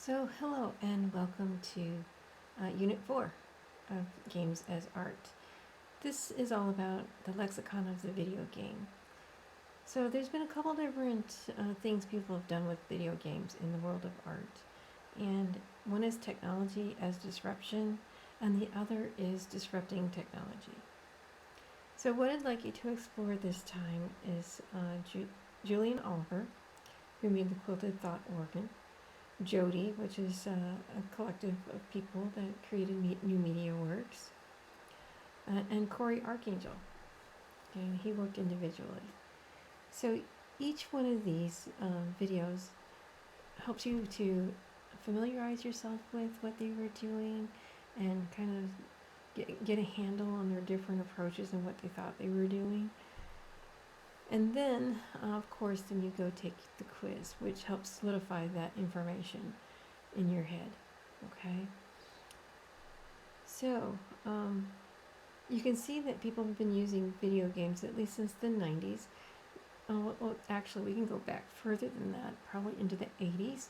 So, hello and welcome to Unit 4 of Games as Art. This is all about the lexicon of the video game. So, there's been a couple different things people have done with video games in the world of art. And one is technology as disruption, and the other is disrupting technology. So, what I'd like you to explore this time is Julian Oliver, who made the Quilted Thought organ. Jody, which is a collective of people that created new media works, and Cory Archangel. And he worked individually. So each one of these videos helps you to familiarize yourself with what they were doing and kind of get a handle on their different approaches and what they thought they were doing. And then, of course, then you go take the quiz, which helps solidify that information in your head. Okay? So, you can see that people have been using video games at least since the 90s. Well, actually, we can go back further than that, probably into the 80s.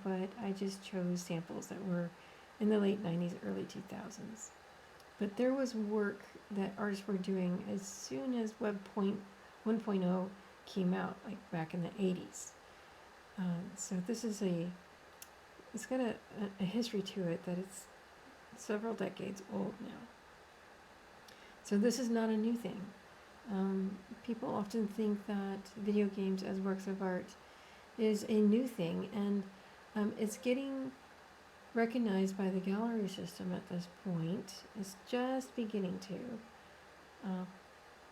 But I just chose samples that were in the late 90s, early 2000s. But there was work that artists were doing as soon as Web 1.0 came out, like back in the 80s. So this is it's got a history to it that it's several decades old now. So this is not a new thing. People often think that video games as works of art is a new thing, and it's getting recognized by the gallery system at this point. It's just beginning to.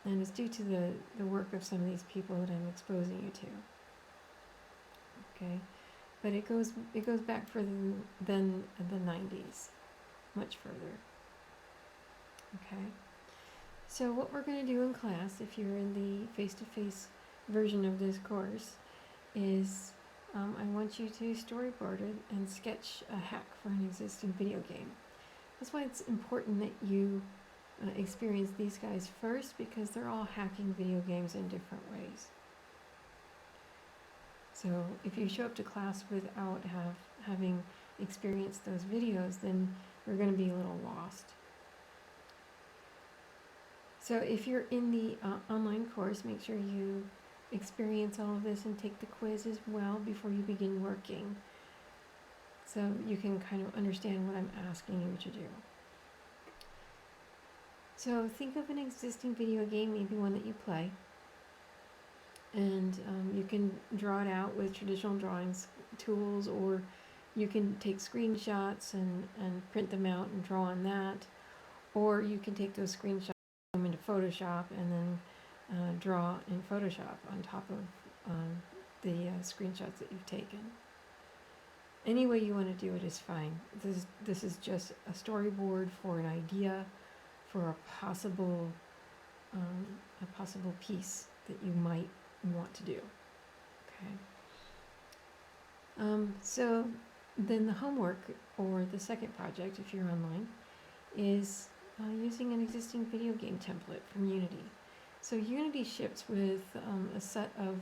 And it's due to the work of some of these people that I'm exposing you to. Okay, but it goes back further than the 90s, much further. Okay, so what we're going to do in class, if you're in the face-to-face version of this course, is I want you to storyboard it and sketch a hack for an existing video game. That's why it's important that you experience these guys first, because they're all hacking video games in different ways. So if you show up to class without having experienced those videos, then you're going to be a little lost. So if you're in the online course, make sure you experience all of this and take the quiz as well before you begin working, so you can kind of understand what I'm asking you to do. So think of an existing video game, maybe one that you play, and you can draw it out with traditional drawings tools, or you can take screenshots and print them out and draw on that, or you can take those screenshots into Photoshop and then draw in Photoshop on top of the screenshots that you've taken. Any way you want to do it is fine. This is just a storyboard for an idea, for a possible piece that you might want to do. Okay. So then the homework, or the second project if you're online, is using an existing video game template from Unity. So Unity ships with a set of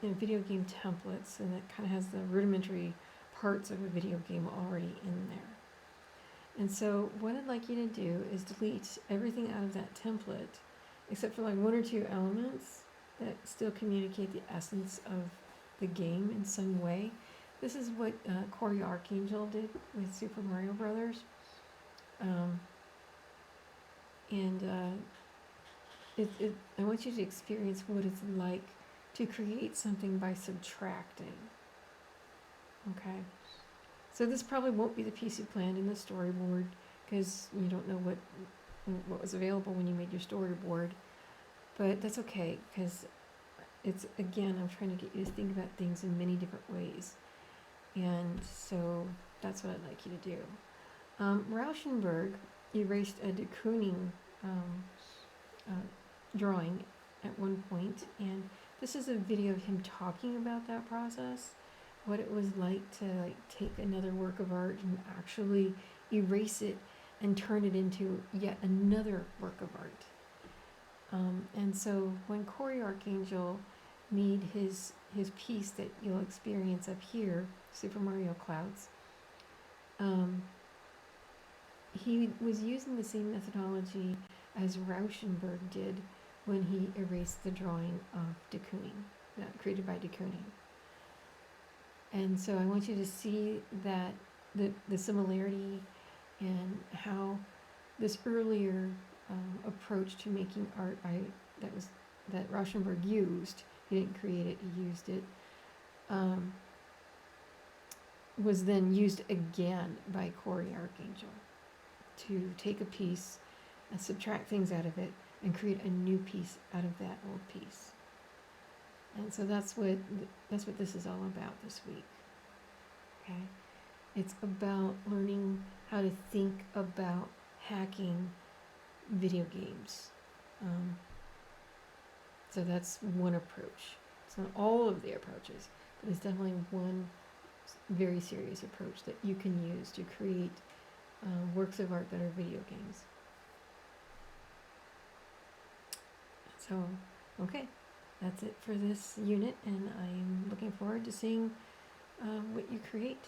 video game templates, and it kind of has the rudimentary parts of a video game already in there. And so what I'd like you to do is delete everything out of that template, except for like one or two elements that still communicate the essence of the game in some way. This is what Cory Archangel did with Super Mario Brothers. I want you to experience what it's like to create something by subtracting. Okay? So this probably won't be the piece you planned in the storyboard, because you don't know what was available when you made your storyboard. But that's okay, because it's, again, I'm trying to get you to think about things in many different ways. And so that's what I'd like you to do. Rauschenberg erased a de Kooning drawing at one point, and this is a video of him talking about that process, what it was like to take another work of art and actually erase it and turn it into yet another work of art. And so when Cory Archangel made his piece that you'll experience up here, Super Mario Clouds. He was using the same methodology as Rauschenberg did when he erased the drawing of de Kooning, created by de Kooning. And so I want you to see that the similarity and how this earlier approach to making art that Rauschenberg used, he didn't create it, he used it, was then used again by Cory Archangel to take a piece and subtract things out of it and create a new piece out of that old piece. And so that's what this is all about this week. Okay? It's about learning how to think about hacking video games. So that's one approach. It's not all of the approaches, but it's definitely one very serious approach that you can use to create works of art that are video games. So, okay, that's it for this unit, and I'm looking forward to seeing what you create.